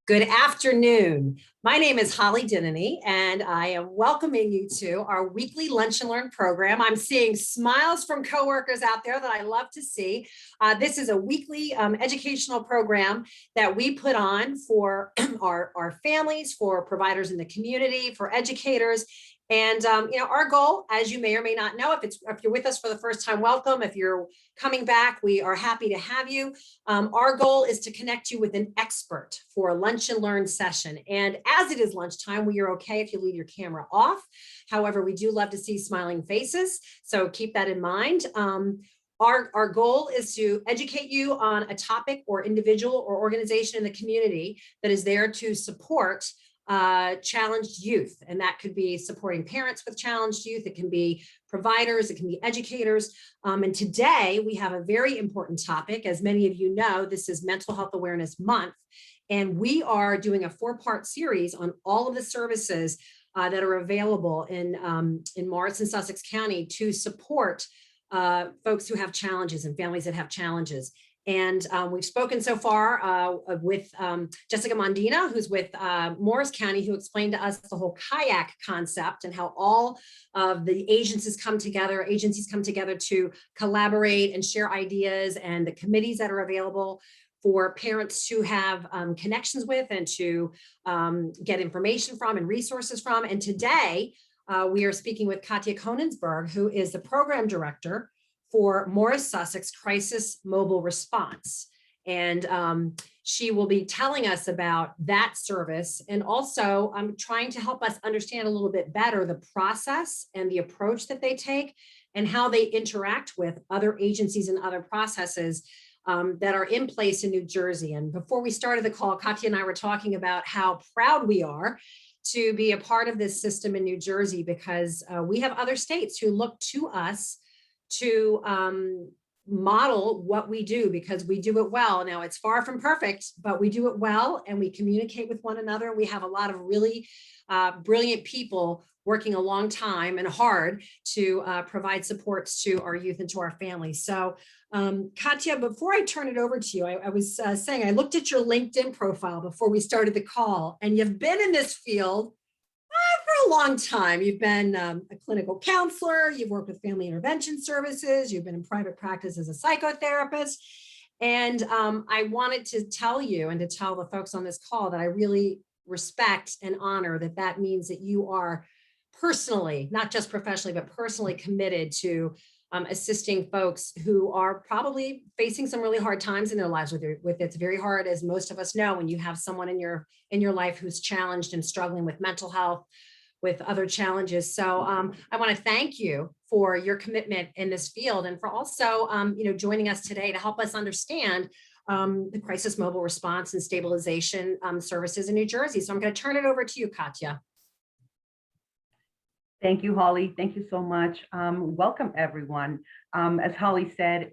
Good afternoon. My name is Holly Dinnany, and I am welcoming you to our weekly Lunch and Learn program. I'm seeing smiles from coworkers out there that I love to see. This is a weekly educational program that we put on for our families, for providers in the community, for educators. And our goal, as you may or may not know, if you're with us for the first time, welcome. If you're coming back, we are happy to have you. Our goal is to connect you with an expert for a lunch and learn session. And as it is lunchtime, we are okay if you leave your camera off. However, we do love to see smiling faces, so keep that in mind. Our goal is to educate you on a topic or individual or organization in the community that is there to support challenged youth. And that could be supporting parents with challenged youth. It can be providers, it can be educators. And today we have a very important topic. As many of you know, this is Mental Health Awareness Month. And we are doing a 4-part series on all of the services that are available in Morris and Sussex County to support folks who have challenges and families that have challenges. And we've spoken so far with Jessica Mondina, who's with Morris County, who explained to us the whole kayak concept and how all of the agencies come together to collaborate and share ideas, and the committees that are available for parents to have connections with and to get information from and resources from. And today we are speaking with Kattya Koeningsberg, who is the program director for Morris Sussex Crisis Mobile Response. And she will be telling us about that service, and also trying to help us understand a little bit better the process and the approach that they take and how they interact with other agencies and other processes that are in place in New Jersey. And before we started the call, Kattya and I were talking about how proud we are to be a part of this system in New Jersey, because we have other states who look to us to model what we do, because we do it well. Now, it's far from perfect, but we do it well, and we communicate with one another. We have a lot of really brilliant people working a long time and hard to provide supports to our youth and to our families. So Kattya, before I turn it over to you, I was saying I looked at your LinkedIn profile before we started the call, and you've been in this field for a long time. You've been a clinical counselor, you've worked with family intervention services, you've been in private practice as a psychotherapist. And I wanted to tell you and to tell the folks on this call that I really respect and honor that means that you are personally, not just professionally, but personally committed to assisting folks who are probably facing some really hard times in their lives with it. It's very hard, as most of us know, when you have someone in your life who's challenged and struggling with mental health, with other challenges. So I want to thank you for your commitment in this field, and for also joining us today to help us understand the crisis mobile response and stabilization services in New Jersey. So I'm going to turn it over to you, Kattya. Thank you, Holly. Thank you so much. Welcome, everyone. As Holly said,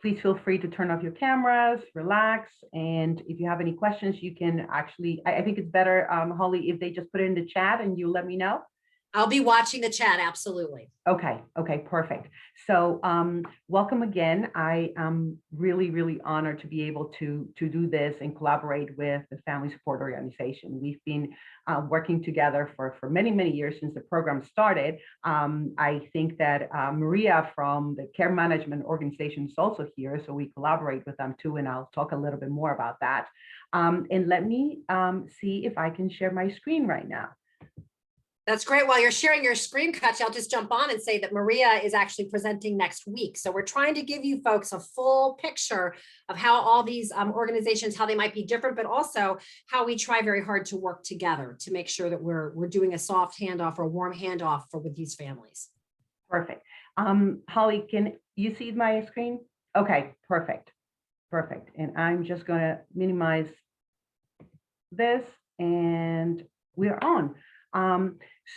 please feel free to turn off your cameras, relax. And if you have any questions, you can actually, I think it's better, Holly, if they just put it in the chat and you let me know. I'll be watching the chat, absolutely. Okay, perfect. So welcome again. I am really, really honored to be able to do this and collaborate with the Family Support Organization. We've been working together for many, many years since the program started. I think that Maria from the Care Management Organization is also here, so we collaborate with them too, and I'll talk a little bit more about that. And let me see if I can share my screen right now. That's great. While you're sharing your screen, Kattya, I'll just jump on and say that Maria is actually presenting next week. So we're trying to give you folks a full picture of how all these organizations, how they might be different, but also how we try very hard to work together to make sure that we're doing a soft handoff or a warm handoff with these families. Perfect. Holly, can you see my screen? Okay, perfect. And I'm just going to minimize this, and we're on.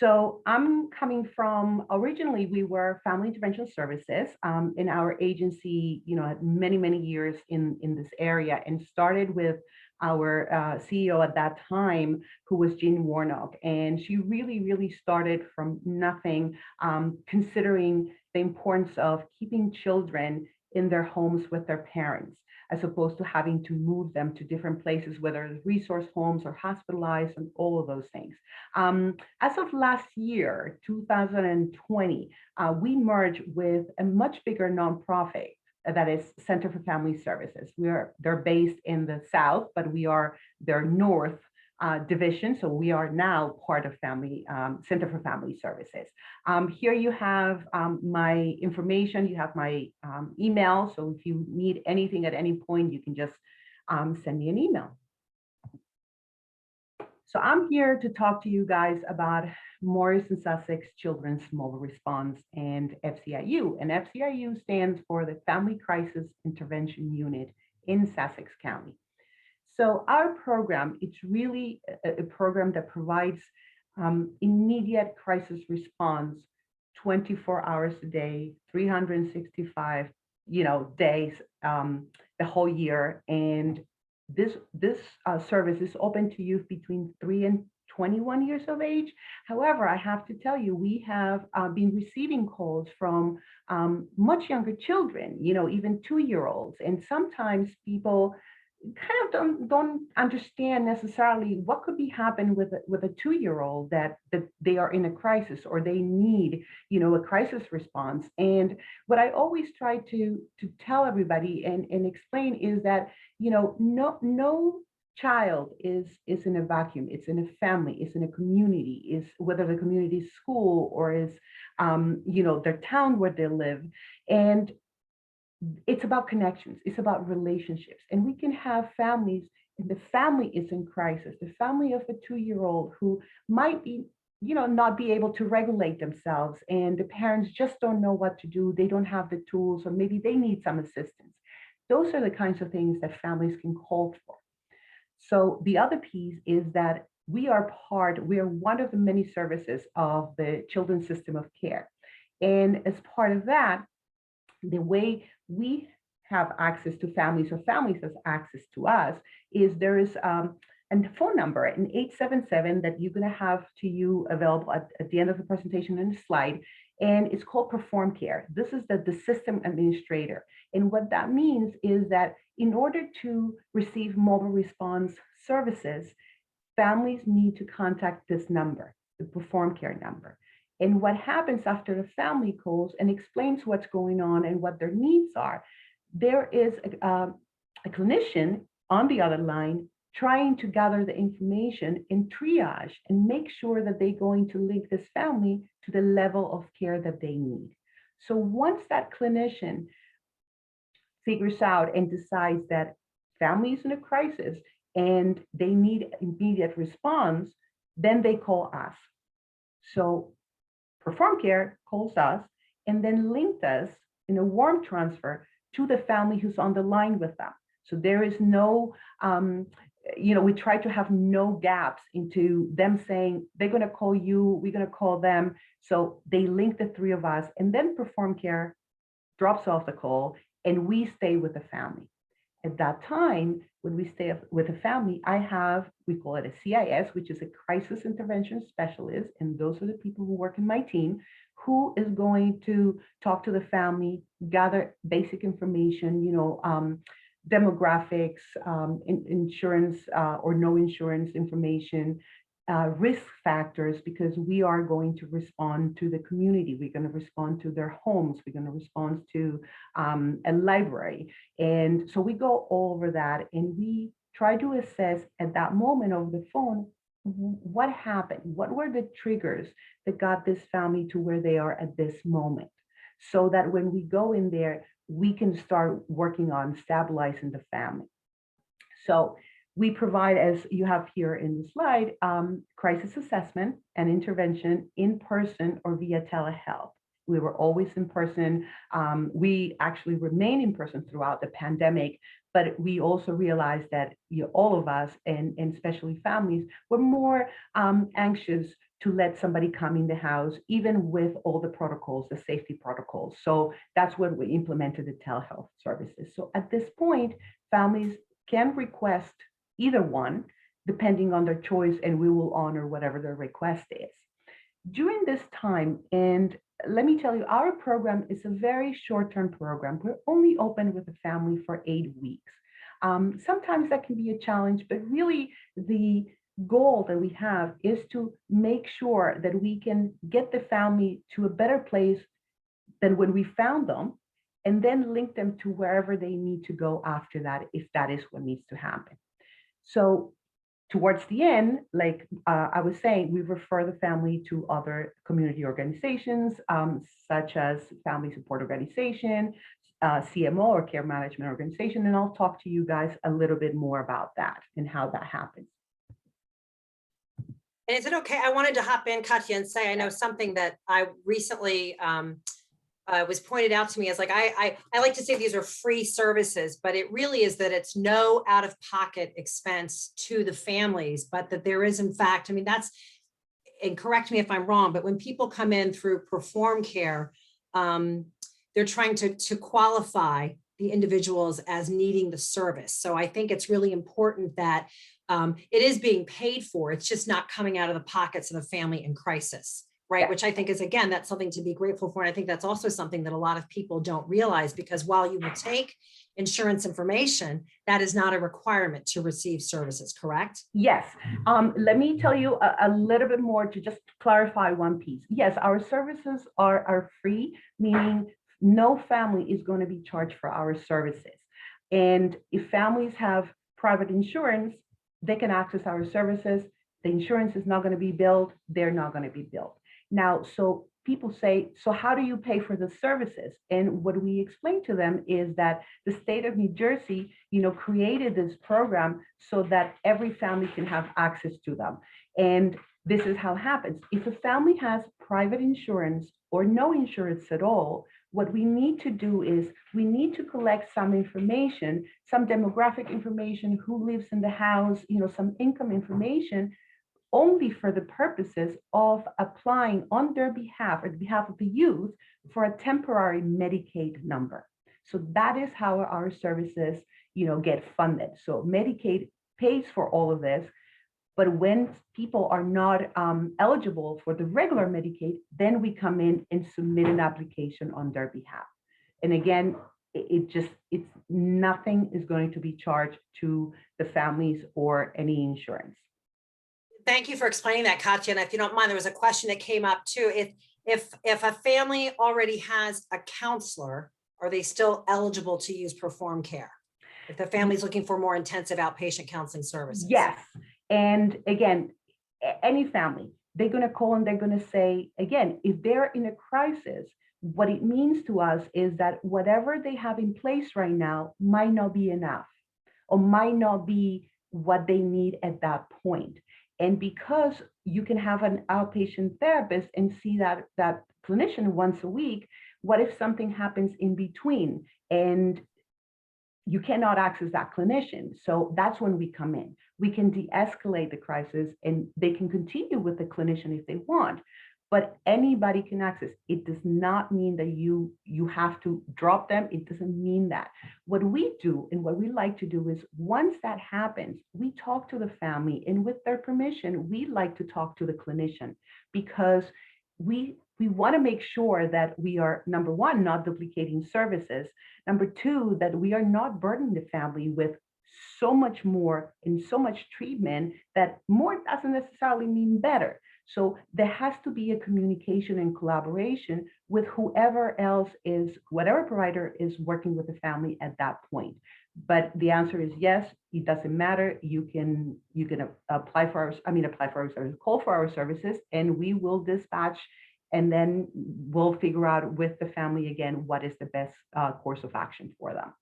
So I'm coming from, originally we were Family Intervention Services in our agency, had many years in this area, and started with our CEO at that time, who was Jean Warnock. And she really started from nothing, considering the importance of keeping children in their homes with their parents. as opposed to having to move them to different places, whether it's resource homes or hospitalized and all of those things. As of last year, 2020, we merged with a much bigger nonprofit that is Center for Family Services. They're based in the South, but we are their North division. So we are now part of Center for Family Services. Here you have my information, you have my email. So if you need anything at any point, you can just send me an email. So I'm here to talk to you guys about Morris and Sussex Children's Mobile Response and FCIU. And FCIU stands for the Family Crisis Intervention Unit in Sussex County. So our program, it's really a program that provides immediate crisis response 24 hours a day, 365 days the whole year. And this service is open to youth between 3 and 21 years of age. However, I have to tell you, we have been receiving calls from much younger children, even 2-year-olds. And sometimes people kind of don't understand necessarily what could be happening with a 2-year-old that they are in a crisis or they need, a crisis response. And what I always try to tell everybody and explain is that, no child is in a vacuum. It's in a family, it's in a community, is whether the community is school or is, their town where they live. And it's about connections, it's about relationships. And we can have families, and the family is in crisis. The family of a 2-year-old who might be, not be able to regulate themselves, and the parents just don't know what to do. They don't have the tools, or maybe they need some assistance. Those are the kinds of things that families can call for. So the other piece is that we are one of the many services of the children's system of care. And as part of that, the way we have access to families, or families has access to us, is there is a phone number, an 877 that you're going to have to you available at the end of the presentation in the slide, and it's called Perform Care. This is the system administrator. And what that means is that in order to receive mobile response services, families need to contact this number, the Perform Care number. And what happens after the family calls and explains what's going on and what their needs are, there is a clinician on the other line trying to gather the information and triage and make sure that they're going to link this family to the level of care that they need. So once that clinician figures out and decides that family is in a crisis and they need immediate response, then they call us. So Perform Care calls us and then linked us in a warm transfer to the family who's on the line with them. So there is no, we try to have no gaps into them saying, they're going to call you, we're going to call them. So they link the three of us, and then Perform Care drops off the call and we stay with the family. At that time, when we stay with a family, we call it a CIS, which is a crisis intervention specialist. And those are the people who work in my team, who is going to talk to the family, gather basic information, demographics, insurance or no insurance information, risk factors, because we are going to respond to the community. We're going to respond to their homes. We're going to respond to a library. And so we go over that and we try to assess at that moment over the phone, what happened? What were the triggers that got this family to where they are at this moment? So that when we go in there, we can start working on stabilizing the family. So we provide, as you have here in the slide, crisis assessment and intervention in person or via telehealth. We were always in person. We actually remain in person throughout the pandemic, but we also realized that all of us, and especially families, were more anxious to let somebody come in the house, even with all the protocols, the safety protocols. So that's when we implemented the telehealth services. So at this point, families can request either one, depending on their choice, and we will honor whatever their request is. During this time, and let me tell you, our program is a very short-term program. We're only open with the family for 8 weeks. Sometimes that can be a challenge, but really the goal that we have is to make sure that we can get the family to a better place than when we found them, and then link them to wherever they need to go after that, if that is what needs to happen. So towards the end, like I was saying, we refer the family to other community organizations, such as Family Support Organization, CMO or Care Management Organization, and I'll talk to you guys a little bit more about that and how that happens. And is it okay? I wanted to hop in, Kattya, and say, I know something that I recently was pointed out to me as like, I like to say these are free services, but it really is that it's no out-of-pocket expense to the families, but that there is, in fact, I mean, that's, and correct me if I'm wrong, but when people come in through Perform Care, they're trying to qualify the individuals as needing the service. So I think it's really important that it is being paid for. It's just not coming out of the pockets of a family in crisis, right? Yeah. Which I think is, again, that's something to be grateful for. And I think that's also something that a lot of people don't realize, because while you will take insurance information, that is not a requirement to receive services, correct? Yes. Let me tell you a little bit more to just clarify one piece. Yes, our services are free, meaning no family is going to be charged for our services. And if families have private insurance, they can access our services. The insurance is not going to be billed. They're not going to be billed. Now, so people say, so how do you pay for the services? And what we explain to them is that the state of New Jersey, created this program so that every family can have access to them. And this is how it happens. If a family has private insurance or no insurance at all, what we need to do is we need to collect some information, some demographic information, who lives in the house, some income information, only for the purposes of applying on their behalf, or the behalf of the youth, for a temporary Medicaid number. So that is how our services, get funded. So Medicaid pays for all of this, but when people are not eligible for the regular Medicaid, then we come in and submit an application on their behalf. And again, it's nothing is going to be charged to the families or any insurance. Thank you for explaining that, Kattya. And if you don't mind, there was a question that came up too. If a family already has a counselor, are they still eligible to use Perform Care? If the family's looking for more intensive outpatient counseling services? Yes. And again, any family, they're going to call and they're going to say, again, if they're in a crisis, what it means to us is that whatever they have in place right now might not be enough, or might not be what they need at that point. And because you can have an outpatient therapist and see that clinician once a week, what if something happens in between and you cannot access that clinician? So that's when we come in. We can de-escalate the crisis and they can continue with the clinician if they want, but anybody can access. It does not mean that you have to drop them. It doesn't mean that. What we do and what we like to do is once that happens, we talk to the family, and with their permission, we like to talk to the clinician, because we want to make sure that we are, number one, not duplicating services. Number two, that we are not burdening the family with so much more and so much treatment, that more doesn't necessarily mean better. So there has to be a communication and collaboration with whoever else is, whatever provider is working with the family at that point. But the answer is yes, it doesn't matter. You can apply for our services, call for our services, and we will dispatch, and then we'll figure out with the family again what is the best course of action for them.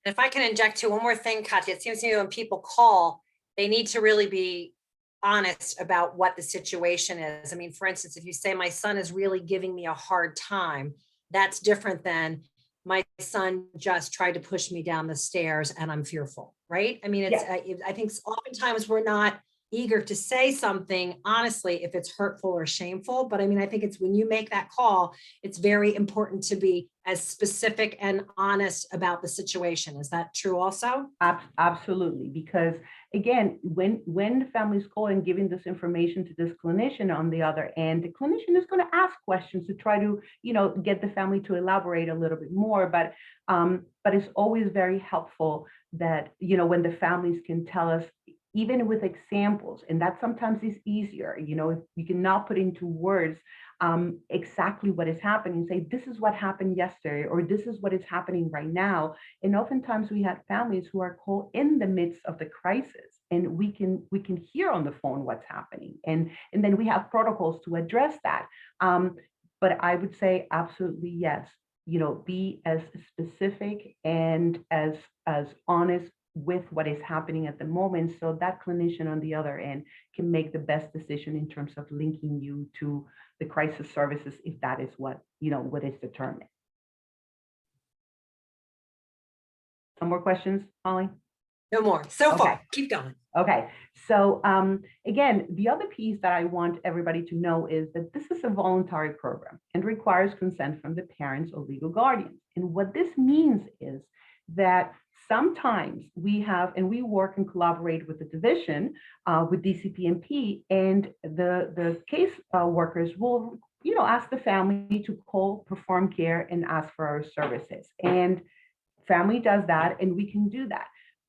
If I can inject too, one more thing, Kattya, it seems to me when people call, they need to really be honest about what the situation is. I mean, for instance, if you say my son is really giving me a hard time, that's different than my son just tried to push me down the stairs and I'm fearful, right? I mean, it's, I think oftentimes we're not eager to say something, honestly, if it's hurtful or shameful. But I mean, I think it's when you make that call, it's very important to be as specific and honest about the situation. Is that true also? Absolutely, because again, when the families call and giving this information to this clinician on the other end, the clinician is going to ask questions to try to, get the family to elaborate a little bit more. But it's always very helpful that, when the families can tell us, even with examples, and that sometimes is easier, if you can now put into words exactly what is happening, say, this is what happened yesterday, or this is what is happening right now. And oftentimes we have families who are called in the midst of the crisis, and we can hear on the phone what's happening, and then we have protocols to address that. But I would say absolutely yes. Be as specific and as honest with what is happening at the moment, so that clinician on the other end can make the best decision in terms of linking you to the crisis services, if that is what is determined. Some more questions, Holly? No more. So far, Okay. keep going. Okay, so again, the other piece that I want everybody to know is that this is a voluntary program and requires consent from the parents or legal guardians. And what this means is that sometimes we work and collaborate with the division, with DCPMP, and the case workers will, ask the family to call, perform care, and ask for our services. And family does that, and we can do that.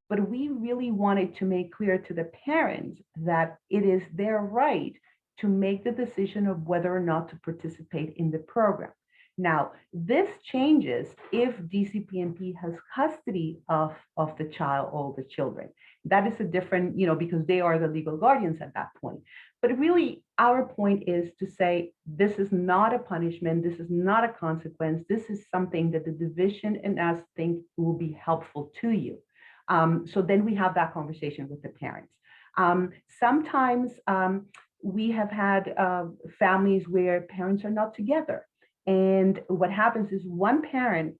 But we really wanted to make clear to the parents that it is their right to make the decision of whether or not to participate in the program. Now, this changes if DCPMP has custody of the child or the children. That is a different, because they are the legal guardians at that point. But really, our point is to say, this is not a punishment. This is not a consequence. This is something that the division and us think will be helpful to you. So then we have that conversation with the parents. Sometimes we have had families where parents are not together. And what happens is one parent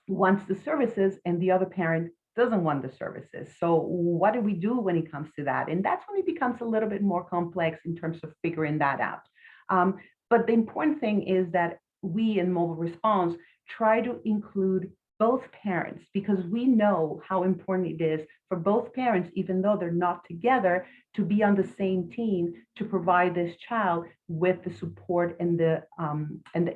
wants the services and the other parent doesn't want the services. So what do we do when it comes to that? And that's when it becomes a little bit more complex in terms of figuring that out. But the important thing is that we in Mobile Response try to include both parents, because we know how important it is for both parents, even though they're not together, to be on the same team to provide this child with the support and the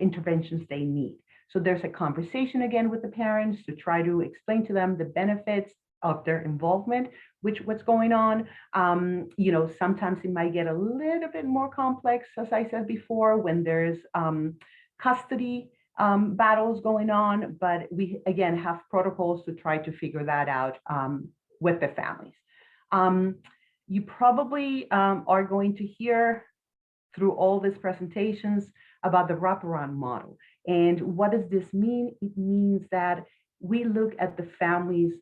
interventions they need. So there's a conversation again with the parents to try to explain to them the benefits of their involvement, what's going on. Sometimes it might get a little bit more complex, as I said before, when there's custody battles going on, but we again have protocols to try to figure that out with the families. You probably are going to hear through all these presentations about the wraparound model. And what does this mean? It means that we look at the families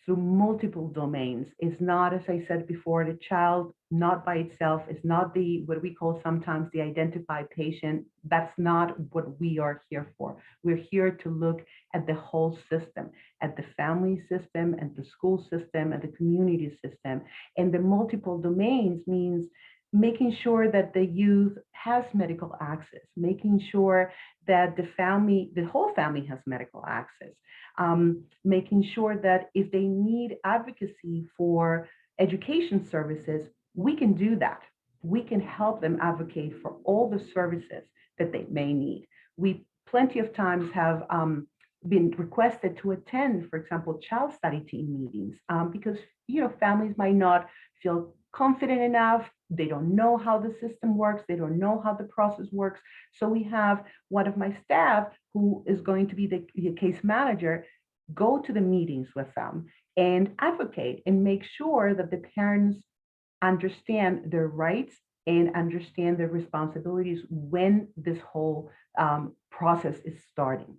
through multiple domains. It's not, as I said before, the child not by itself is not what we call sometimes the identified patient. That's not what we are here for. We're here to look at the whole system, at the family system, and the school system, and the community system. And the multiple domains means making sure that the youth has medical access, making sure that the whole family has medical access, making sure that if they need advocacy for education services, we can do that. We can help them advocate for all the services that they may need. We plenty of times have been requested to attend, for example, child study team meetings, because families might not feel confident enough. They don't know how the system works. They don't know how the process works. So we have one of my staff who is going to be the case manager, go to the meetings with them and advocate and make sure that the parents understand their rights and understand their responsibilities when this whole process is starting.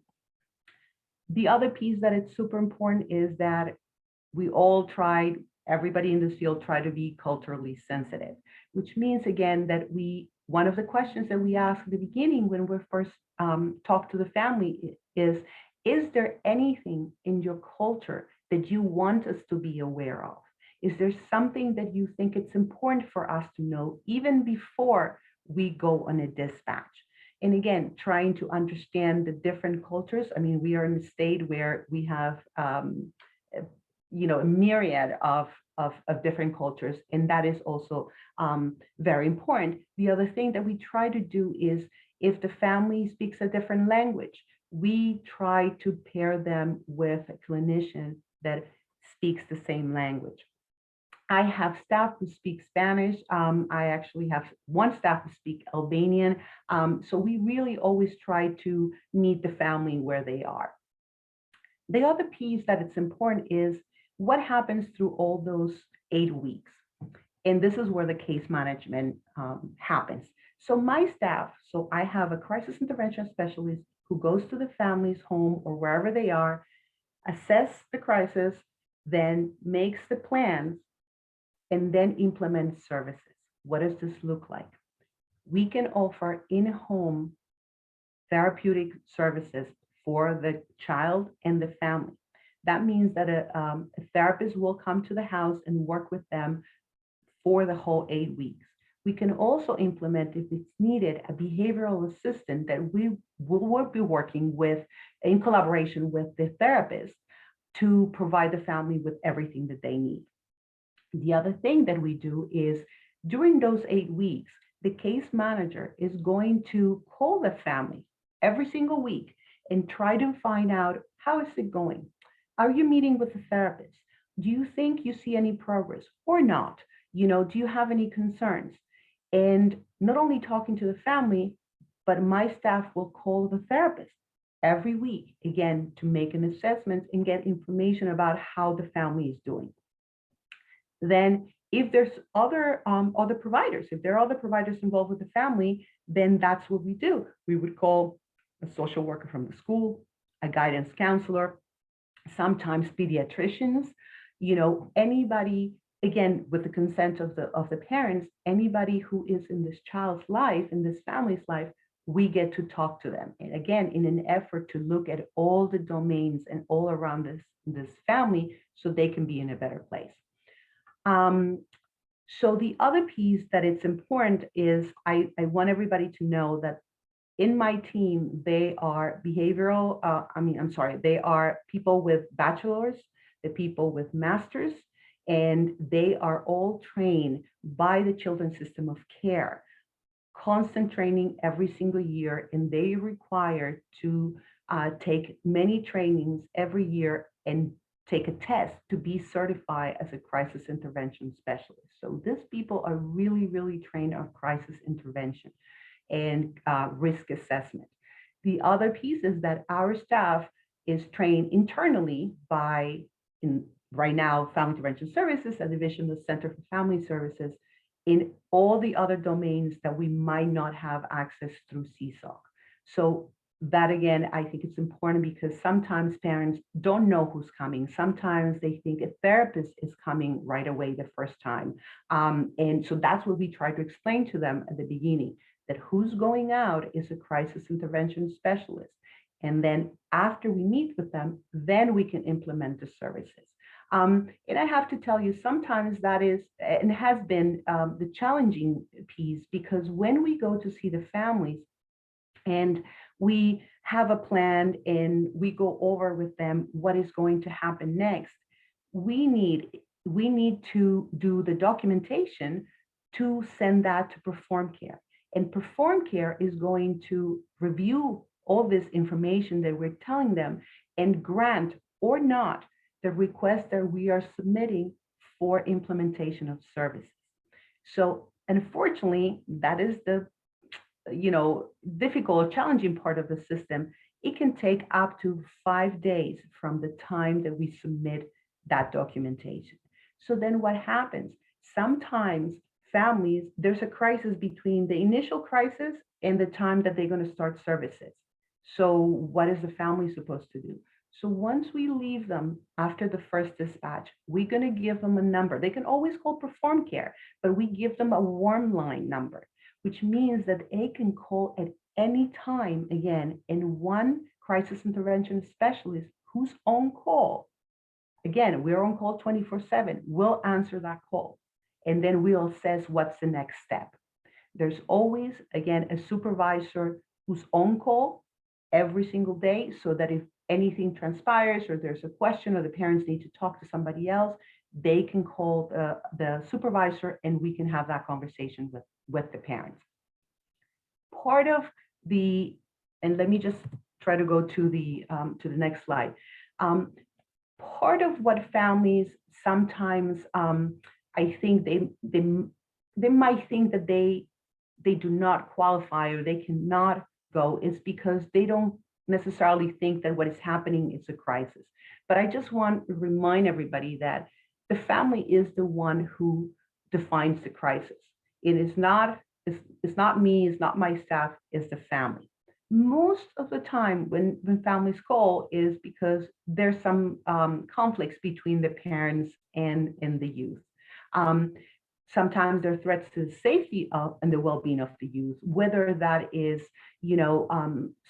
The other piece that is super important is that we all tried, everybody in this field tried to be culturally sensitive, which means again that one of the questions that we ask at the beginning when we first talk to the family is there anything in your culture that you want us to be aware of? Is there something that you think it's important for us to know even before we go on a dispatch? And again, trying to understand the different cultures. I mean, we are in a state where we have, a myriad of different cultures, and that is also very important. The other thing that we try to do is, if the family speaks a different language, we try to pair them with a clinician that speaks the same language. I have staff who speak Spanish. I actually have one staff who speak Albanian. So we really always try to meet the family where they are. The other piece that it's important is what happens through all those 8 weeks. And this is where the case management happens. So my staff, so I have a crisis intervention specialist who goes to the family's home or wherever they are, assess the crisis, then makes the plans, and then implement services. What does this look like? We can offer in-home therapeutic services for the child and the family. That means that a therapist will come to the house and work with them for the whole 8 weeks. We can also implement, if it's needed, a behavioral assistant that we will be working with in collaboration with the therapist to provide the family with everything that they need. The other thing that we do is during those 8 weeks, the case manager is going to call the family every single week and try to find out, how is it going? Are you meeting with the therapist? Do you think you see any progress or not? Do you have any concerns? And not only talking to the family, but my staff will call the therapist every week, again, to make an assessment and get information about how the family is doing. Then if there's other providers, if there are other providers involved with the family, then that's what we do. We would call a social worker from the school, a guidance counselor, sometimes pediatricians, anybody, again, with the consent of the parents, anybody who is in this child's life, in this family's life, we get to talk to them. And again, in an effort to look at all the domains and all around this family so they can be in a better place. So the other piece that it's important is I want everybody to know that in my team, they are they are people with bachelors, the people with masters, and they are all trained by the Children's System of Care, constant training every single year, and they require to take many trainings every year and take a test to be certified as a crisis intervention specialist. So these people are really, really trained on crisis intervention and risk assessment. The other piece is that our staff is trained internally by, right now, Family Intervention Services, a division of the Center for Family Services, in all the other domains that we might not have access through CSOC. So that, again, I think it's important because sometimes parents don't know who's coming. Sometimes they think a therapist is coming right away the first time. And so that's what we try to explain to them at the beginning, that who's going out is a crisis intervention specialist. And then after we meet with them, then we can implement the services. And I have to tell you, sometimes that is, and has been the challenging piece, because when we go to see the families and we have a plan and we go over with them what is going to happen next, we need to do the documentation to send that to Perform Care. And Perform Care is going to review all this information that we're telling them and grant or not the request that we are submitting for implementation of services. So unfortunately, that is the difficult, challenging part of the system. It can take up to 5 days from the time that we submit that documentation. So then what happens? Sometimes families, there's a crisis between the initial crisis and the time that they're going to start services. So what is the family supposed to do? So once we leave them after the first dispatch, we're going to give them a number. They can always call Perform Care, but we give them a warm line number, which means that they can call at any time, again, and one crisis intervention specialist who's on call again, we're on call 24/7. We'll answer that call, and then we'll assess what's the next step. There's always, again, a supervisor who's on call every single day, so that if anything transpires or there's a question or the parents need to talk to somebody else, they can call the supervisor and we can have that conversation with the parents. Part of the, and let me just try to go to the next slide. Part of what families sometimes, I think they might think that they do not qualify or they cannot go is because they don't necessarily think that what is happening is a crisis. But I just want to remind everybody that the family is the one who defines the crisis. It is not, it's not me, it's not my staff, it's the family. Most of the time when families call is because there's some conflicts between the parents and the youth. Sometimes there are threats to the safety of and the well-being of the youth, whether that is,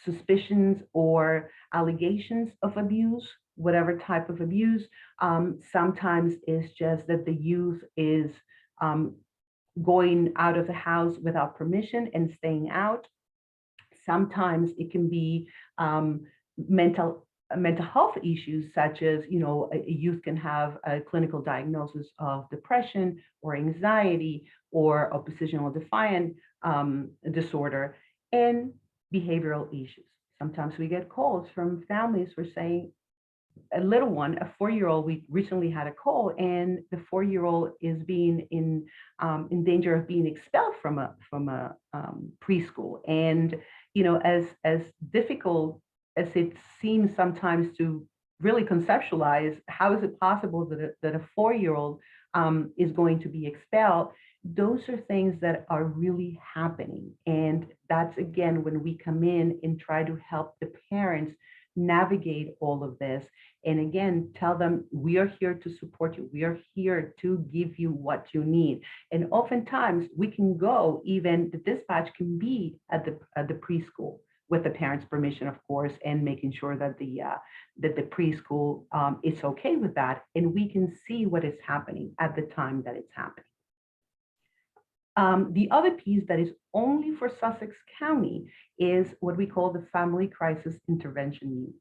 suspicions or allegations of abuse, whatever type of abuse. Sometimes it's just that the youth is going out of the house without permission and staying out. Sometimes it can be mental health issues, such as, a youth can have a clinical diagnosis of depression or anxiety or oppositional defiant disorder, and behavioral issues. Sometimes we get calls from families who are saying, a little one, a 4-year-old, we recently had a call, and the 4-year-old is being in danger of being expelled from a preschool. And as difficult as it seems sometimes to really conceptualize, how is it possible that a 4-year-old is going to be expelled? Those are things that are really happening. And that's, again, when we come in and try to help the parents navigate all of this. And again, tell them, we are here to support you. We are here to give you what you need. And oftentimes we can go, even the dispatch can be at the preschool with the parents' permission, of course, and making sure that the preschool is okay with that. And we can see what is happening at the time that it's happening. The other piece that is only for Sussex County is what we call the Family Crisis Intervention Unit.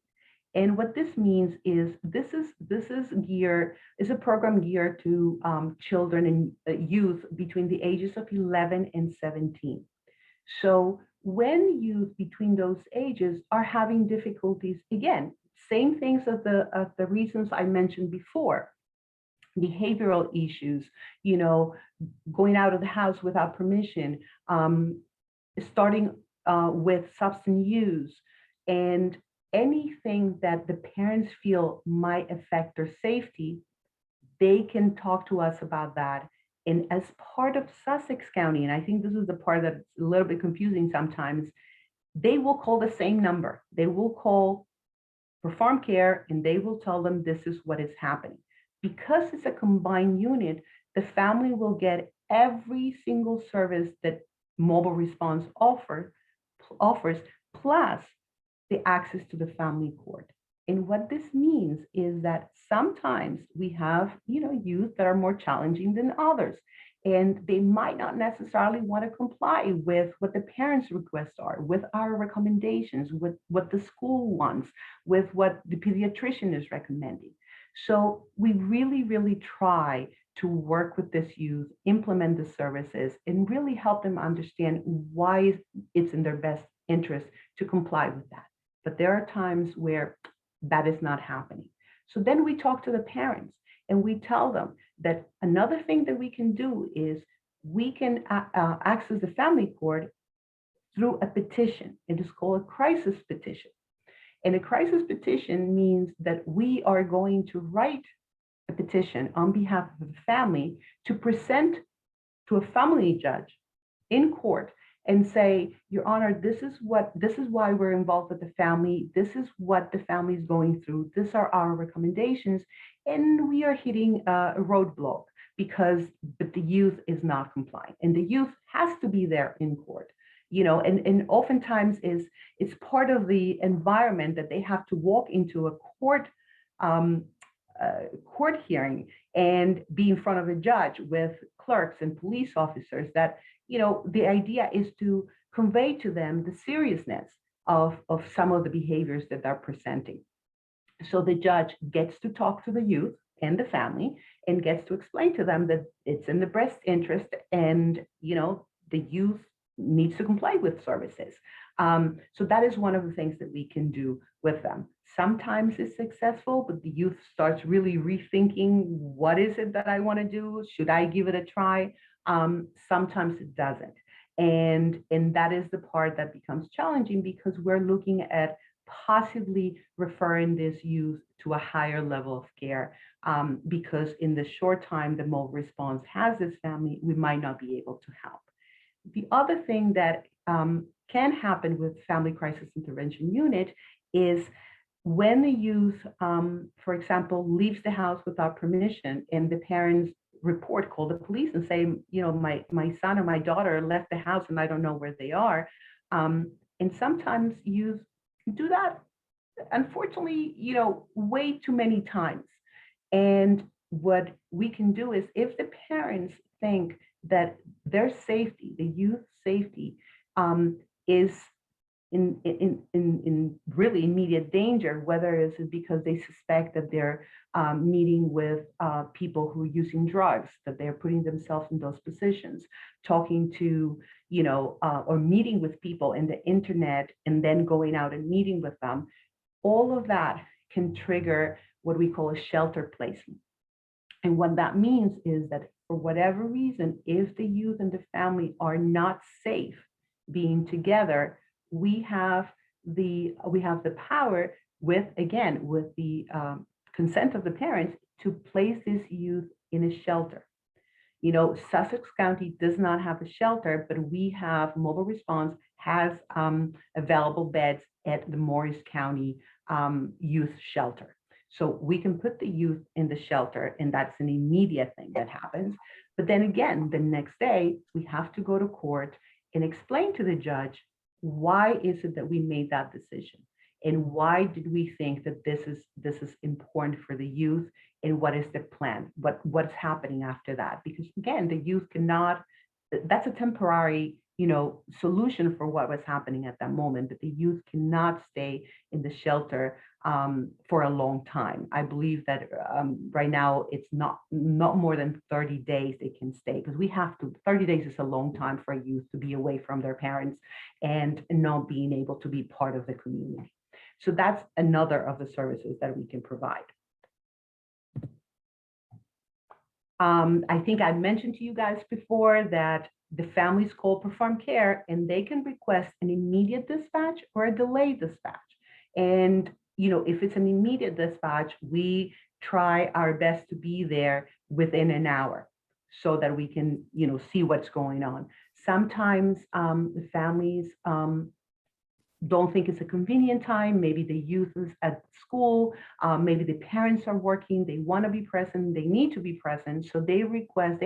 And what this means is this is a program geared to children and youth between the ages of 11 and 17. So when youth between those ages are having difficulties, again, same things as the reasons I mentioned before. Behavioral issues, going out of the house without permission, starting with substance use, and anything that the parents feel might affect their safety, they can talk to us about that. And as part of Sussex County, and I think this is the part that's a little bit confusing sometimes, they will call the same number. They will call Perform Care and they will tell them this is what is happening. Because it's a combined unit, the family will get every single service that Mobile Response offers, plus the access to the family court. And what this means is that sometimes we have, youth that are more challenging than others, and they might not necessarily want to comply with what the parents' requests are, with our recommendations, with what the school wants, with what the pediatrician is recommending. So we really, really try to work with this youth, implement the services, and really help them understand why it's in their best interest to comply with that. But there are times where that is not happening. So then we talk to the parents and we tell them that another thing that we can do is we can access the family court through a petition. It is called a crisis petition. And a crisis petition means that we are going to write a petition on behalf of the family to present to a family judge in court and say, Your Honor, this is why we're involved with the family. This is what the family is going through. These are our recommendations. And we are hitting a roadblock because the youth is not complying. And the youth has to be there in court. And oftentimes it's part of the environment that they have to walk into a court court hearing and be in front of a judge with clerks and police officers, that, the idea is to convey to them the seriousness of some of the behaviors that they're presenting. So the judge gets to talk to the youth and the family and gets to explain to them that it's in the best interest, and, the youth needs to comply with services. So that is one of the things that we can do with them. Sometimes it's successful, but the youth starts really rethinking, what is it that I want to do? Should I give it a try? Sometimes it doesn't. And that is the part that becomes challenging, because we're looking at possibly referring this youth to a higher level of care, because in the short time the mobile response has this family, we might not be able to help. The other thing that can happen with Family Crisis Intervention Unit is when the youth, for example, leaves the house without permission, and the parents call the police and say, my son or my daughter left the house and I don't know where they are. And sometimes youth do that, unfortunately, way too many times. And what we can do is, if the parents think that their safety, the youth safety, is in really immediate danger, whether it's because they suspect that they're meeting with people who are using drugs, that they're putting themselves in those positions, talking to, or meeting with people in the internet, and then going out and meeting with them, all of that can trigger what we call a shelter placement. And what that means is that, for whatever reason, if the youth and the family are not safe being together, we have the power, with the consent of the parents, to place this youth in a shelter. Sussex County does not have a shelter, but we have Mobile Response has available beds at the Morris County Youth Shelter. So we can put the youth in the shelter, and that's an immediate thing that happens. But then again, the next day, we have to go to court and explain to the judge, why is it that we made that decision? And why did we think that this is important for the youth? And what is the plan? What's happening after that? Because again, the youth cannot, that's a temporary solution for what was happening at that moment, but the youth cannot stay in the shelter for a long time. I believe that right now it's not more than 30 days they can stay, because 30 days is a long time for a youth to be away from their parents and not being able to be part of the community. So that's another of the services that we can provide. I think I mentioned to you guys before that the families call Perform Care, and they can request an immediate dispatch or a delayed dispatch. And if it's an immediate dispatch, we try our best to be there within an hour so that we can see what's going on. Sometimes the families don't think it's a convenient time. Maybe the youth is at school, maybe the parents are working, they want to be present, they need to be present. So they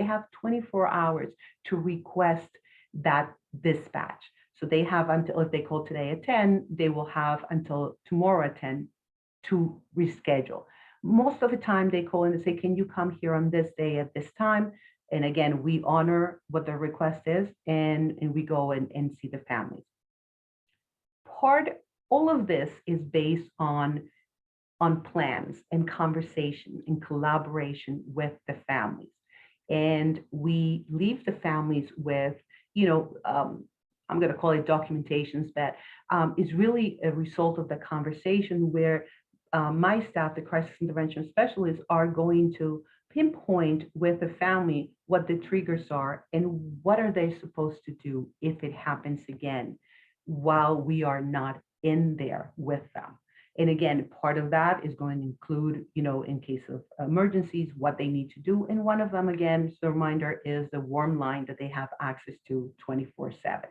have 24 hours to request that dispatch. So they have until, if they call today at 10, they will have until tomorrow at 10 to reschedule. Most of the time they call and they say, can you come here on this day at this time? And again, we honor what the request is, and we go and see the families. All of this is based on plans and conversation and collaboration with the families. And we leave the families with, I'm going to call it documentations that is really a result of the conversation, where my staff, the crisis intervention specialists, are going to pinpoint with the family what the triggers are and what are they supposed to do if it happens again, while we are not in there with them. And again, part of that is going to include, in case of emergencies, what they need to do. And one of them, again, just a reminder, is the warm line that they have access to 24/7.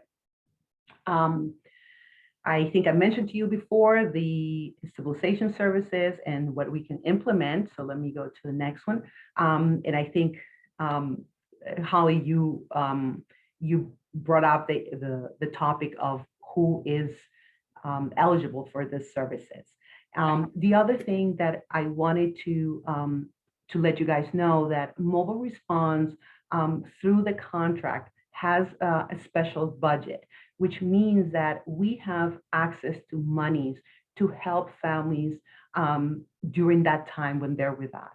I think I mentioned to you before the stabilization services and what we can implement. So let me go to the next one. And I think, Holly, you brought up the topic of who is eligible for the services. The other thing that I wanted to let you guys know that Mobile Response through the contract has a special budget, which means that we have access to monies to help families during that time when they're with us.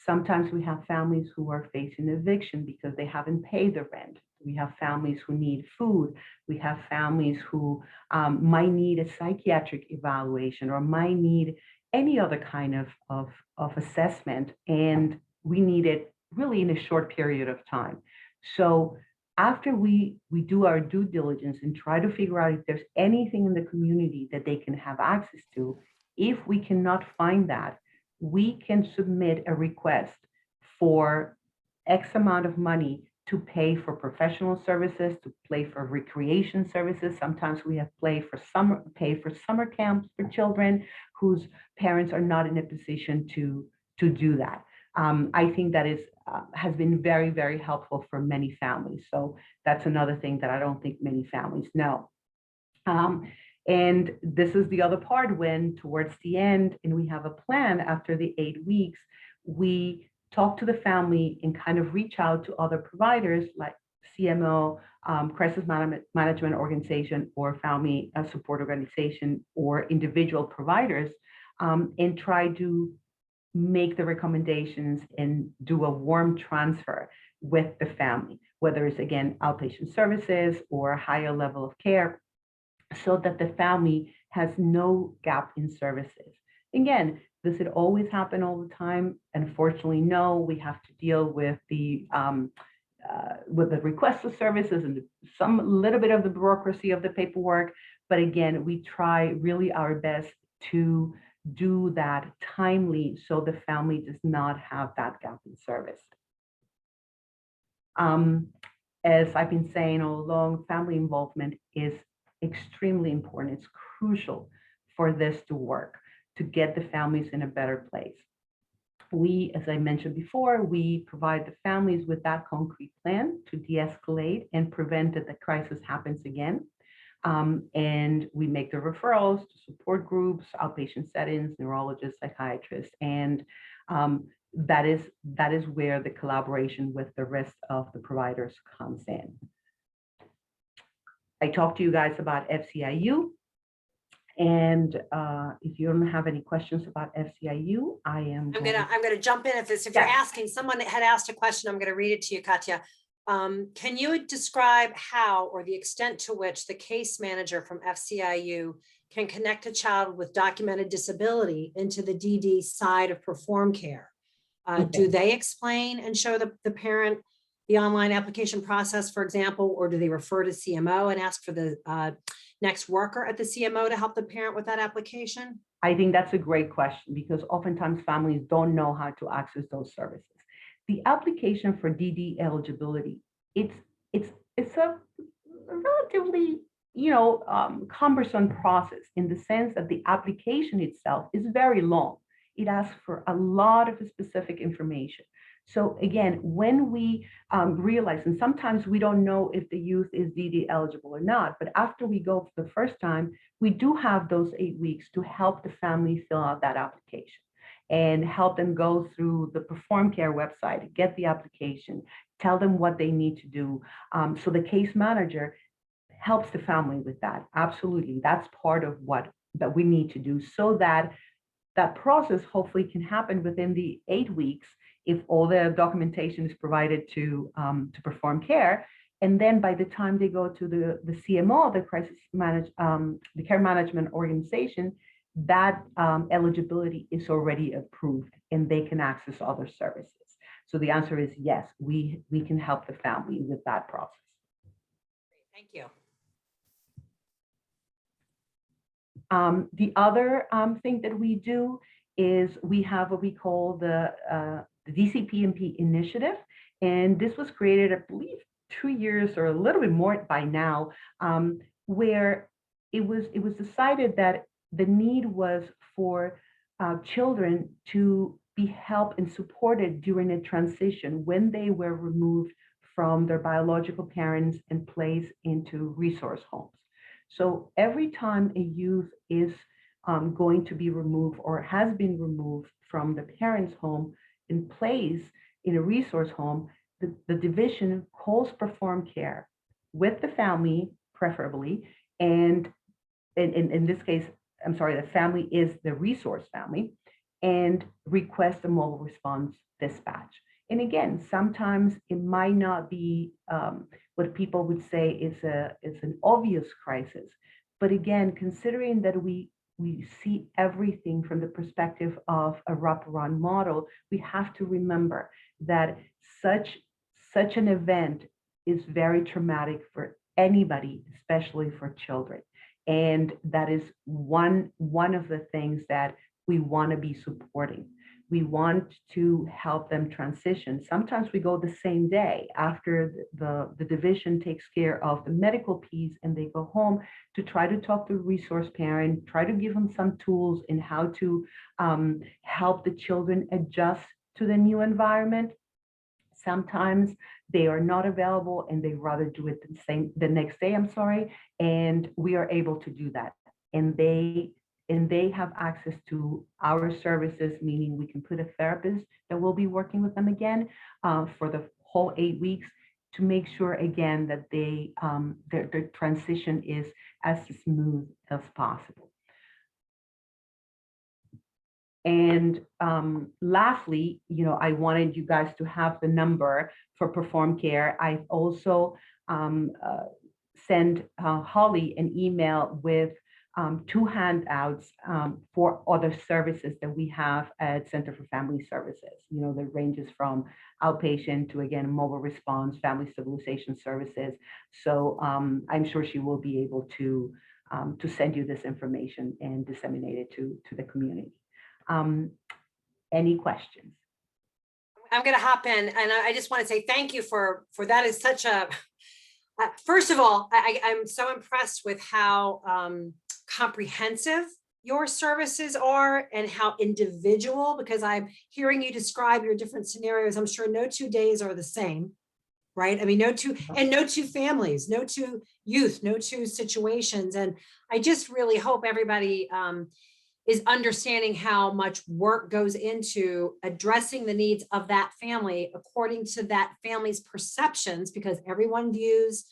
Sometimes we have families who are facing eviction because they haven't paid the rent. We have families who need food. We have families who might need a psychiatric evaluation or might need any other kind of assessment. And we need it really in a short period of time. So after we do our due diligence and try to figure out if there's anything in the community that they can have access to, if we cannot find that, we can submit a request for X amount of money to pay for professional services, to pay for recreation services. Sometimes we have pay for summer camps for children whose parents are not in a position to do that. I think that has been very, very helpful for many families. So that's another thing that I don't think many families know. And this is the other part when towards the end, and we have a plan after the 8 weeks, we talk to the family and kind of reach out to other providers like CMO, crisis management organization, or family support organization, or individual providers, and try to make the recommendations and do a warm transfer with the family, whether it's, again, outpatient services or a higher level of care, so that the family has no gap in services. Again, does it always happen all the time? Unfortunately, no. We have to deal with the request of services and some little bit of the bureaucracy of the paperwork. But again, we try really our best to do that timely so the family does not have that gap in service. As I've been saying all along, family involvement is extremely important. It's crucial for this to work, to get the families in a better place. We, as I mentioned before, we provide the families with that concrete plan to de-escalate and prevent that the crisis happens again. And we make the referrals to support groups, outpatient settings, neurologists, psychiatrists, and that is where the collaboration with the rest of the providers comes in. I talked to you guys about FCIU, and if you don't have any questions about FCIU, I'm gonna jump in if you're asking. Someone had asked a question. I'm gonna read it to you, Kattya. Can you describe how or the extent to which the case manager from FCIU can connect a child with documented disability into the DD side of perform care? Do they explain and show the parent the online application process, for example, or do they refer to CMO and ask for the next worker at the CMO to help the parent with that application? I think that's a great question, because oftentimes families don't know how to access those services. The application for DD eligibility, it's a relatively cumbersome process, in the sense that the application itself is very long. It asks for a lot of specific information. So again, when we realize, and sometimes we don't know if the youth is DD eligible or not, but after we go for the first time, we do have those 8 weeks to help the family fill out that application and help them go through the Perform Care website, get the application, tell them what they need to do. So the case manager helps the family with that. Absolutely, that's part of that we need to do, so that that process hopefully can happen within the 8 weeks if all the documentation is provided to Perform Care. And then by the time they go to the CMO, the care management organization, that eligibility is already approved and they can access other services. So the answer is yes, we can help the family with that process. Thank you. The other thing that we do is we have what we call the DCPMP initiative. And this was created, I believe, 2 years or a little bit more by now, where it was decided that the need was for children to be helped and supported during a transition when they were removed from their biological parents and placed into resource homes. So every time a youth is going to be removed or has been removed from the parent's home and placed in a resource home, the division calls perform care with the family, preferably, and in this case, I'm sorry, the family is the resource family, and request a mobile response dispatch. And again, sometimes it might not be what people would say is an obvious crisis. But again, considering that we see everything from the perspective of a wraparound model, we have to remember that such an event is very traumatic for anybody, especially for children. And that is one of the things that we want to be supporting. We want to help them transition. Sometimes we go the same day after the division takes care of the medical piece, and they go home to try to talk to the resource parent, try to give them some tools in how to help the children adjust to the new environment. Sometimes they are not available and they rather do it the next day, and we are able to do that. And they have access to our services, meaning we can put a therapist that will be working with them again for the whole 8 weeks to make sure again that their transition is as smooth as possible. And lastly, I wanted you guys to have the number for Perform Care. I've also sent Holly an email with 2 handouts for other services that we have at Center for Family Services, that ranges from outpatient to, again, mobile response, family stabilization services. So I'm sure she will be able to send you this information and disseminate it to the community. Any questions? I'm going to hop in, and I just want to say thank you for that. Is such a first of all, I'm so impressed with how comprehensive your services are and how individual, because I'm hearing you describe your different scenarios. I'm sure no 2 days are the same, right? I mean, no two families, no 2 youth, no 2 situations. And I just really hope everybody is understanding how much work goes into addressing the needs of that family according to that family's perceptions, because everyone views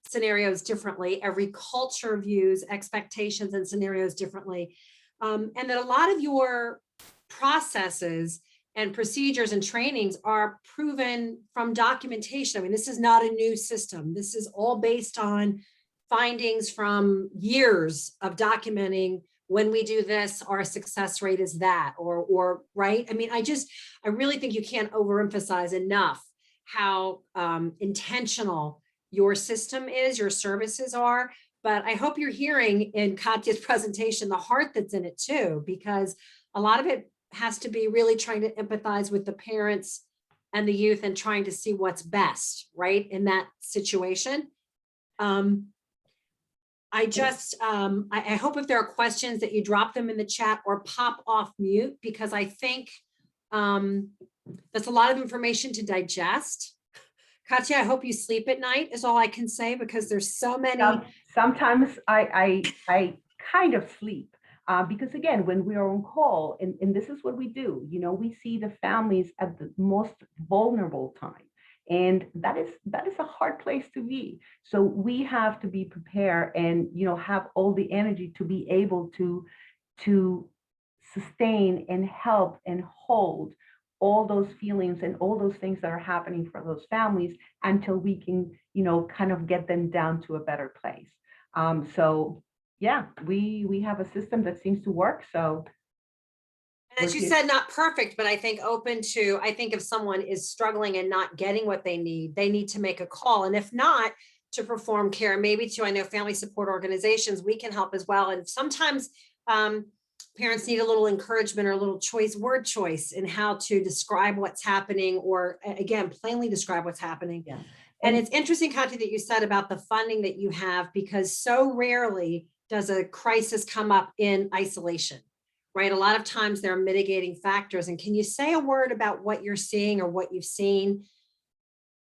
scenarios differently. Every culture views expectations and scenarios differently. And that a lot of your processes and procedures and trainings are proven from documentation. I mean, this is not a new system. This is all based on findings from years of documenting. When we do this, our success rate is that, or right. I mean, I really think you can't overemphasize enough how intentional your system is, your services are. But I hope you're hearing in Katya's presentation the heart that's in it too, because a lot of it has to be really trying to empathize with the parents and the youth and trying to see what's best, right, in that situation. I hope if there are questions that you drop them in the chat or pop off mute, because I think that's a lot of information to digest. Kattya, I hope you sleep at night is all I can say, because there's so many. Sometimes I kind of sleep because again, when we are on call, and this is what we do, we see the families at the most vulnerable time. And that is a hard place to be. So we have to be prepared and have all the energy to be able to sustain and help and hold all those feelings and all those things that are happening for those families until we can kind of get them down to a better place. So yeah, we have a system that seems to work. So as you said, not perfect, but I think open to, I think if someone is struggling and not getting what they need to make a call. And if not, to Perform Care, maybe to, I know family support organizations, we can help as well. And sometimes parents need a little encouragement or a little word choice in how to describe what's happening, or again, plainly describe what's happening. Yeah. And it's interesting, Kattya, that you said about the funding that you have, because so rarely does a crisis come up in isolation. Right. A lot of times there are mitigating factors. And can you say a word about what you're seeing or what you've seen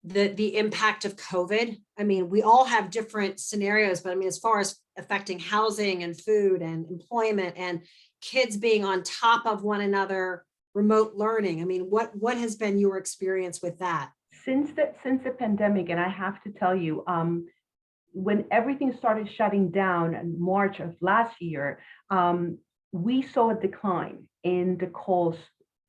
the impact of COVID. I mean, we all have different scenarios, but I mean, as far as affecting housing and food and employment and kids being on top of one another, remote learning. I mean, what has been your experience with that? Since the pandemic, and I have to tell you, when everything started shutting down in March of last year, we saw a decline in the calls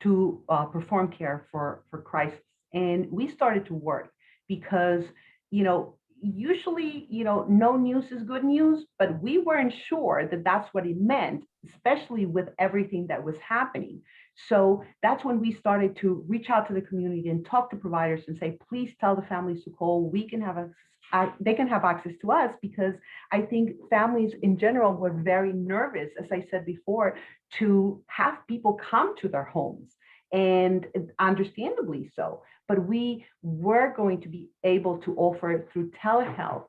to perform care for crisis. And we started to work because, usually, no news is good news, but we weren't sure that that's what it meant, especially with everything that was happening. So that's when we started to reach out to the community and talk to providers and say, please tell the families to call. We can have they can have access to us, because I think families in general were very nervous, as I said before, to have people come to their homes, and understandably so. But we were going to be able to offer through telehealth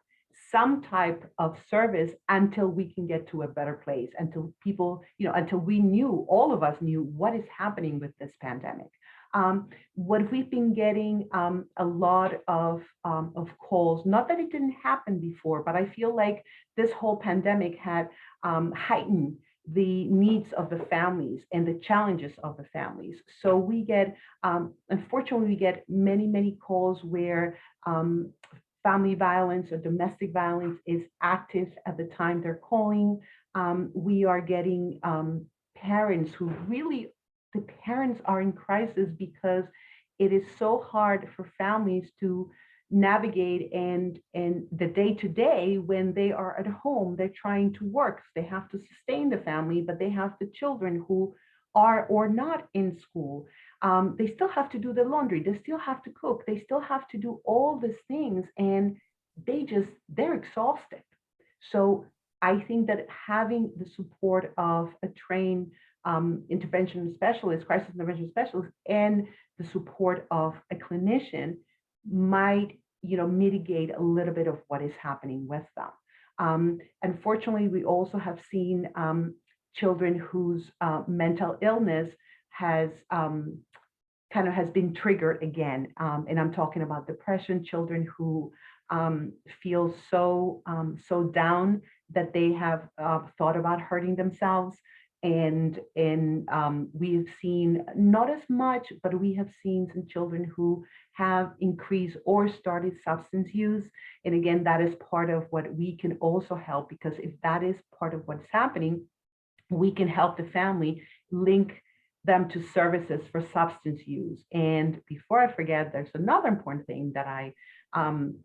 some type of service until we can get to a better place, until people, until we knew, all of us knew what is happening with this pandemic. What we've been getting a lot of calls, not that it didn't happen before, but I feel like this whole pandemic had heightened the needs of the families and the challenges of the families. So we get, unfortunately, we get many calls where family violence or domestic violence is active at the time they're calling. We are getting parents who really, the parents are in crisis because it is so hard for families to navigate and the day-to-day when they are at home. They're trying to work. They have to sustain the family, but they have the children who are or not in school. They still have to do the laundry. They still have to cook. They still have to do all these things, and they're exhausted. So I think that having the support of a trained intervention specialist, crisis intervention specialist, and the support of a clinician might, mitigate a little bit of what is happening with them. Unfortunately, we also have seen children whose mental illness has has been triggered again. And I'm talking about depression, children who feel so down that they have thought about hurting themselves. And we've seen, not as much, but we have seen some children who have increased or started substance use. And again, that is part of what we can also help, because if that is part of what's happening, we can help the family link them to services for substance use. And before I forget, there's another important thing that I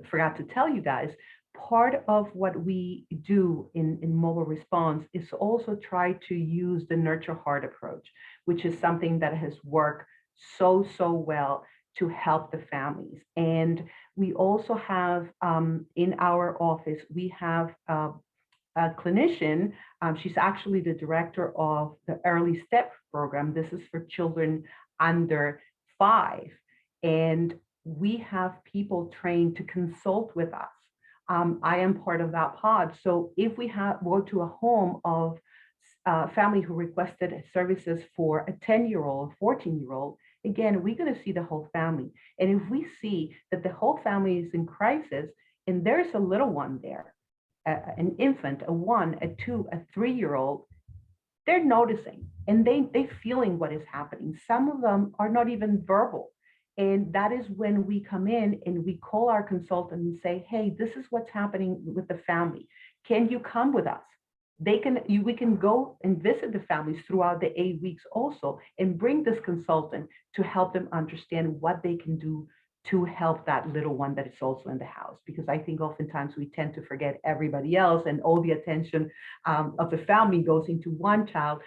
forgot to tell you guys. Part of what we do in mobile response is also try to use the nurture heart approach, which is something that has worked so well to help the families. And we also have in our office, we have a clinician. She's actually the director of the Early Step program. This is for children under 5. And we have people trained to consult with us. I am part of that pod. So if we go to a home of a family who requested services for a 10-year-old, 14-year-old, again, we're going to see the whole family. And if we see that the whole family is in crisis and there's a little one there, an infant, a 1, a 2, a 3-year-old, they're noticing and they're feeling what is happening. Some of them are not even verbal. And that is when we come in and we call our consultant and say, hey, this is what's happening with the family. Can you come with us? We can go and visit the families throughout the 8 weeks also, and bring this consultant to help them understand what they can do to help that little one that is also in the house. Because I think oftentimes we tend to forget everybody else, and all the attention of the family goes into one child.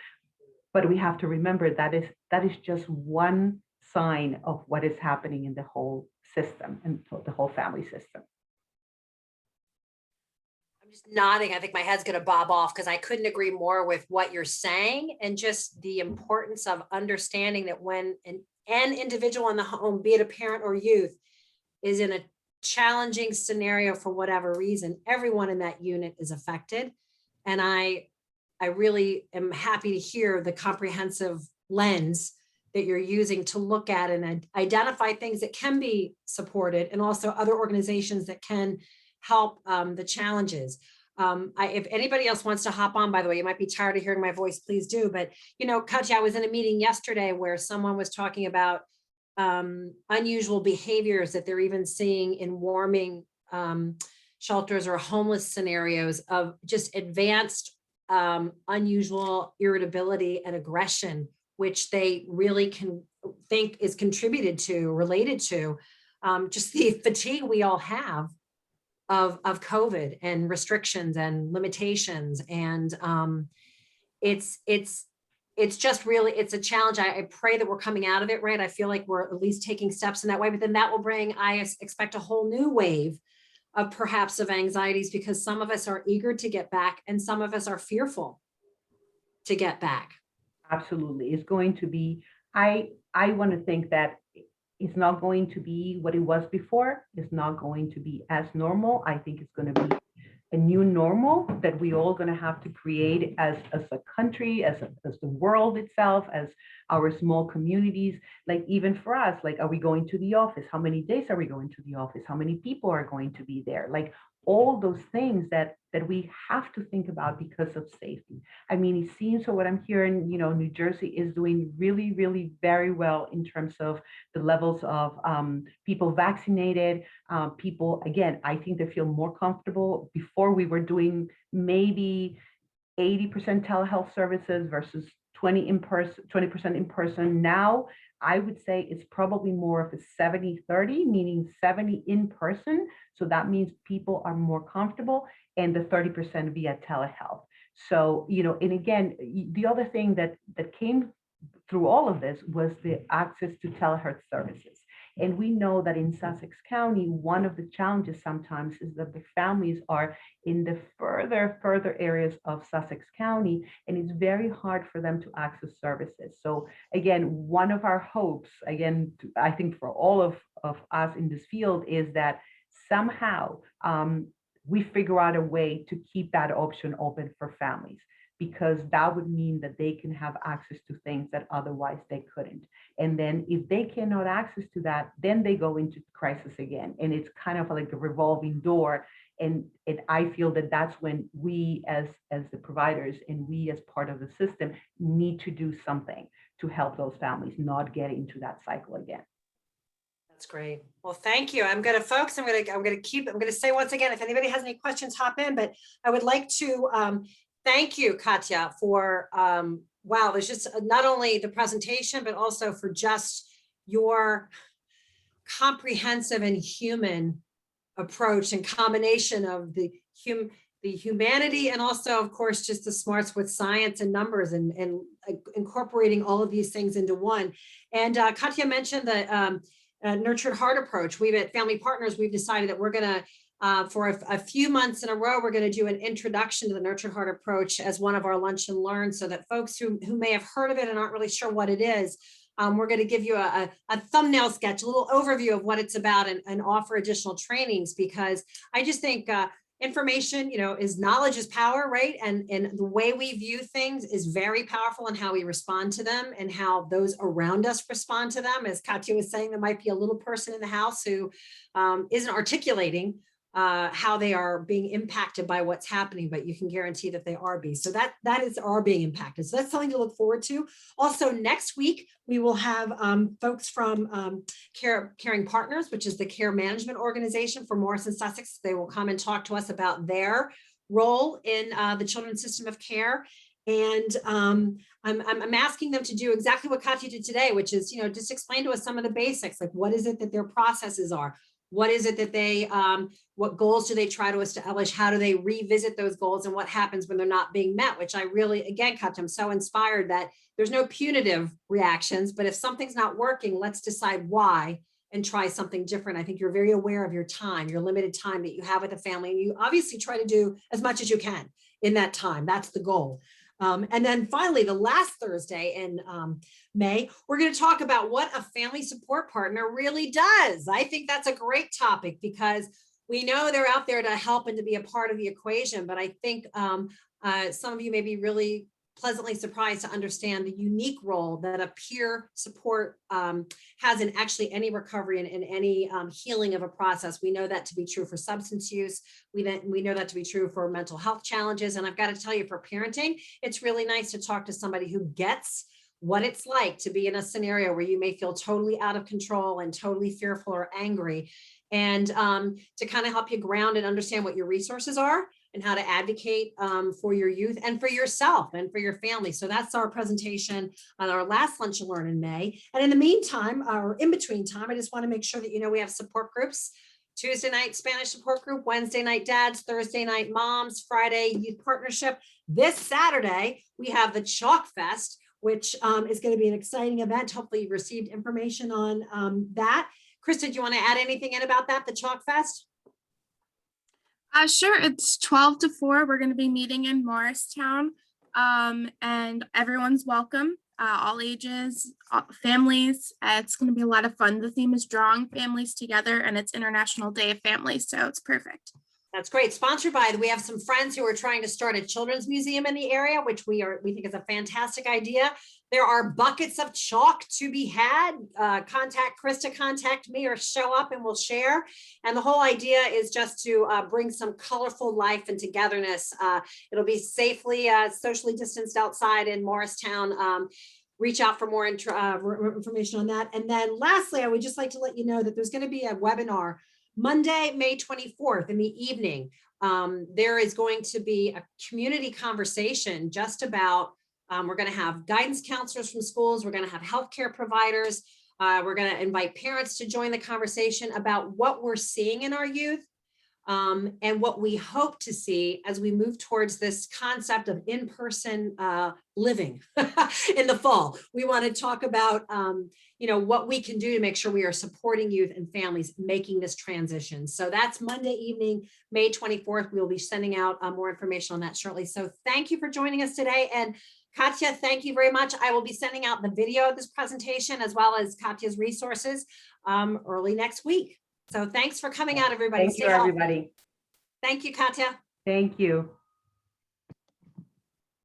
But we have to remember that is just one sign of what is happening in the whole system and the whole family system. I'm just nodding. I think my head's going to bob off, because I couldn't agree more with what you're saying, and just the importance of understanding that when an individual in the home, be it a parent or youth, is in a challenging scenario for whatever reason, everyone in that unit is affected. And I really am happy to hear the comprehensive lens that you're using to look at and identify things that can be supported, and also other organizations that can help the challenges. If anybody else wants to hop on, by the way, you might be tired of hearing my voice, please do. But, Kattya, I was in a meeting yesterday where someone was talking about unusual behaviors that they're even seeing in warming shelters or homeless scenarios of just advanced unusual irritability and aggression, which they really can think is related to just the fatigue we all have of COVID and restrictions and limitations. And it's just really, it's a challenge. I pray that we're coming out of it, right? I feel like we're at least taking steps in that way, but then that will bring, I expect, a whole new wave of perhaps of anxieties, because some of us are eager to get back and some of us are fearful to get back. Absolutely. It's going to be, I want to think that it's not going to be what it was before. It's not going to be as normal. I think it's going to be a new normal that we all going to have to create as a country, as the world itself, as our small communities. Like even for us, like, are we going to the office? How many days are we going to the office? How many people are going to be there? Like all those things that we have to think about because of safety. I mean, it seems, so what I'm hearing, New Jersey is doing really, really very well in terms of the levels of people vaccinated. People, again, I think they feel more comfortable. Before we were doing maybe 80% telehealth services versus 20% in person. Now, I would say it's probably more of a 70-30, meaning 70 in person. So that means people are more comfortable, and the 30% via telehealth. So, and again, the other thing that came through all of this was the access to telehealth services. And we know that in Sussex County, one of the challenges sometimes is that the families are in the further areas of Sussex County, and it's very hard for them to access services. So again, one of our hopes, again, I think for all of us in this field, is that somehow we figure out a way to keep that option open for families, because that would mean that they can have access to things that otherwise they couldn't. And then if they cannot access to that, then they go into crisis again. And it's kind of like a revolving door. And I feel that that's when we as the providers and we as part of the system need to do something to help those families not get into that cycle again. That's great. Well, thank you. I'm going to say once again, if anybody has any questions, hop in, but I would like to thank you, Kattya, for, wow, there's just not only the presentation, but also for just your comprehensive and human approach and combination of the humanity and also, of course, just the smarts with science and numbers and incorporating all of these things into one. And Kattya mentioned the nurtured heart approach. We've at Family Partners, we've decided that we're going to for a few months in a row, we're going to do an introduction to the nurtured heart approach as one of our lunch and learn, so that folks who may have heard of it and aren't really sure what it is, we're going to give you a thumbnail sketch, a little overview of what it's about, and offer additional trainings, because I just think information, is knowledge is power, right? And the way we view things is very powerful in how we respond to them and how those around us respond to them. As Kattya was saying, there might be a little person in the house who isn't articulating how they are being impacted by what's happening, but you can guarantee that they are being. So that is are being impacted. So that's something to look forward to. Also, next week, we will have folks from Caring Partners, which is the care management organization for Morris and Sussex. They will come and talk to us about their role in the children's system of care. And I'm asking them to do exactly what Kattya did today, which is, just explain to us some of the basics, like what is it that their processes are? What is it that they, what goals do they try to establish? How do they revisit those goals, and what happens when they're not being met? Which I really, again, Kattya, I'm so inspired that there's no punitive reactions, but if something's not working, let's decide why and try something different. I think you're very aware of your time, your limited time that you have with a family, and you obviously try to do as much as you can in that time. That's the goal. And then finally, the last Thursday in May, we're going to talk about what a family support partner really does. I think that's a great topic, because we know they're out there to help and to be a part of the equation. But I think some of you may be really pleasantly surprised to understand the unique role that a peer support has in actually any recovery and in any healing of a process. We know that to be true for substance use. We know that to be true for mental health challenges. And I've got to tell you, for parenting, it's really nice to talk to somebody who gets what it's like to be in a scenario where you may feel totally out of control and totally fearful or angry, and to kind of help you ground and understand what your resources are and how to advocate for your youth and for yourself and for your family. So that's our presentation on our last Lunch and Learn in May. And in the meantime, or in between time, I just want to make sure that you know we have support groups. Tuesday night Spanish support group, Wednesday night dads, Thursday night moms, Friday youth partnership. This Saturday, we have the Chalk Fest, which is going to be an exciting event. Hopefully you've received information on that. Krista, do you want to add anything in about that, the Chalk Fest? Sure, it's 12 to 4. We're going to be meeting in Morristown, and everyone's welcome, all ages, families. It's going to be a lot of fun. The theme is drawing families together, and it's International Day of Families, so it's perfect. That's great. Sponsored by, we have some friends who are trying to start a children's museum in the area, which we think is a fantastic idea. There are buckets of chalk to be had. Contact Krista, contact me, or show up and we'll share. And the whole idea is just to bring some colorful life and togetherness. It'll be safely, socially distanced outside in Morristown. Reach out for more information on that. And then lastly, I would just like to let you know that there's going to be a webinar Monday, May 24th in the evening. There is going to be a community conversation just about, we're going to have guidance counselors from schools. We're going to have healthcare providers. We're going to invite parents to join the conversation about what we're seeing in our youth and what we hope to see as we move towards this concept of in-person living in the fall. We want to talk about what we can do to make sure we are supporting youth and families making this transition. So that's Monday evening, May 24th. We'll be sending out more information on that shortly. So thank you for joining us today. And Kattya, thank you very much. I will be sending out the video of this presentation as well as Katya's resources early next week. So thanks for coming out, everybody. Thank you, everybody. Thank you, Kattya. Thank you.